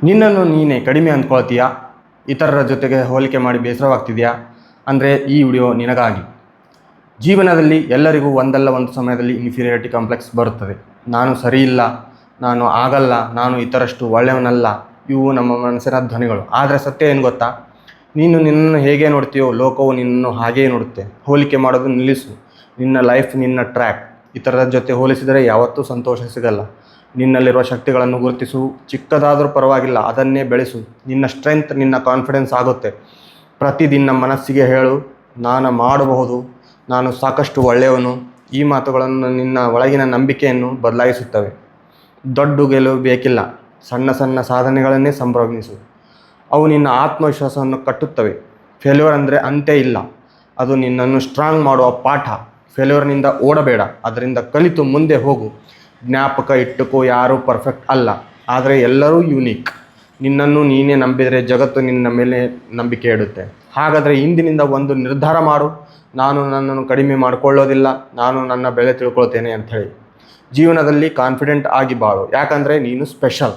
ನಿನ್ನನ್ನು ನೀನೇ ಕಡಿಮೆ ಅಂದ್ಕೊಳ್ತೀಯಾ? ಇತರರ ಜೊತೆಗೆ ಹೋಲಿಕೆ ಮಾಡಿ ಬೇಸರವಾಗ್ತಿದೆಯಾ? ಅಂದರೆ ಈ ವಿಡಿಯೋ ನಿನಗಾಗಿ. ಜೀವನದಲ್ಲಿ ಎಲ್ಲರಿಗೂ ಒಂದಲ್ಲ ಒಂದು ಸಮಯದಲ್ಲಿ ಇನ್ಫೀರಿಯಾರಿಟಿ ಕಾಂಪ್ಲೆಕ್ಸ್ ಬರುತ್ತದೆ. ನಾನು ಸರಿಯಿಲ್ಲ, ನಾನು ಆಗಲ್ಲ, ನಾನು ಇತರಷ್ಟು ಒಳ್ಳೆಯವನಲ್ಲ, ಇವು ನಮ್ಮ ಮನಸ್ಸಿನ ಧ್ವನಿಗಳು. ಆದರೆ ಸತ್ಯ ಏನು ಗೊತ್ತಾ? ನೀನು ನಿನ್ನನ್ನು ಹೇಗೆ ನೋಡ್ತೀಯೋ ಲೋಕವು ನಿನ್ನನ್ನು ಹಾಗೇ ನೋಡುತ್ತೆ. ಹೋಲಿಕೆ ಮಾಡೋದು ನಿಲ್ಲಿಸು. ನಿನ್ನ ಲೈಫ್ ನಿನ್ನ ಟ್ರ್ಯಾಕ್. ಇತರರ ಜೊತೆ ಹೋಲಿಸಿದರೆ ಯಾವತ್ತೂ ಸಂತೋಷ ಸಿಗಲ್ಲ. ನಿನ್ನಲ್ಲಿರುವ ಶಕ್ತಿಗಳನ್ನು ಗುರುತಿಸು. ಚಿಕ್ಕದಾದರೂ ಪರವಾಗಿಲ್ಲ, ಅದನ್ನೇ ಬೆಳೆಸು. ನಿನ್ನ ಸ್ಟ್ರೆಂತ್ ನಿನ್ನ ಕಾನ್ಫಿಡೆನ್ಸ್ ಆಗುತ್ತೆ. ಪ್ರತಿದಿನ ಮನಸ್ಸಿಗೆ ಹೇಳು, ನಾನು ಮಾಡಬಹುದು, ನಾನು ಸಾಕಷ್ಟು ಒಳ್ಳೆಯವನು. ಈ ಮಾತುಗಳನ್ನು ನಿನ್ನ ಒಳಗಿನ ನಂಬಿಕೆಯನ್ನು ಬದಲಾಯಿಸುತ್ತವೆ. ದೊಡ್ಡ ಗೆಲುವು ಬೇಕಿಲ್ಲ, ಸಣ್ಣ ಸಣ್ಣ ಸಾಧನೆಗಳನ್ನೇ ಸಂಭ್ರಮಿಸು. ಅವು ನಿನ್ನ ಆತ್ಮವಿಶ್ವಾಸವನ್ನು ಕಟ್ಟುತ್ತವೆ. ಫೇಲ್ಯೂರ್ ಅಂದರೆ ಅಂತ್ಯ ಇಲ್ಲ, ಅದು ನಿನ್ನನ್ನು ಸ್ಟ್ರಾಂಗ್ ಮಾಡುವ ಪಾಠ. ಫೇಲ್ಯೂರ್ನಿಂದ ಓಡಬೇಡ, ಅದರಿಂದ ಕಲಿತು ಮುಂದೆ ಹೋಗು. ಜ್ಞಾಪಕ ಇಟ್ಟುಕೋ, ಯಾರೂ ಪರ್ಫೆಕ್ಟ್ ಅಲ್ಲ, ಆದರೆ ಎಲ್ಲರೂ ಯೂನಿಕ್. ನಿನ್ನನ್ನು ನೀನೇ ನಂಬಿದರೆ ಜಗತ್ತು ನಿನ್ನ ಮೇಲೆ ನಂಬಿಕೆ ಇಡುತ್ತೆ. ಹಾಗಾದರೆ ಇಂದಿನಿಂದ ಒಂದು ನಿರ್ಧಾರ ಮಾಡು, ನಾನು ನನ್ನನ್ನು ಕಡಿಮೆ ಮಾಡಿಕೊಳ್ಳೋದಿಲ್ಲ, ನಾನು ನನ್ನ ಬೆಲೆ ತಿಳ್ಕೊಳ್ತೇನೆ ಅಂಥೇಳಿ. ಜೀವನದಲ್ಲಿ ಕಾನ್ಫಿಡೆಂಟ್ ಆಗಿ ಬಾಳು, ಯಾಕಂದರೆ ನೀನು ಸ್ಪೆಷಲ್.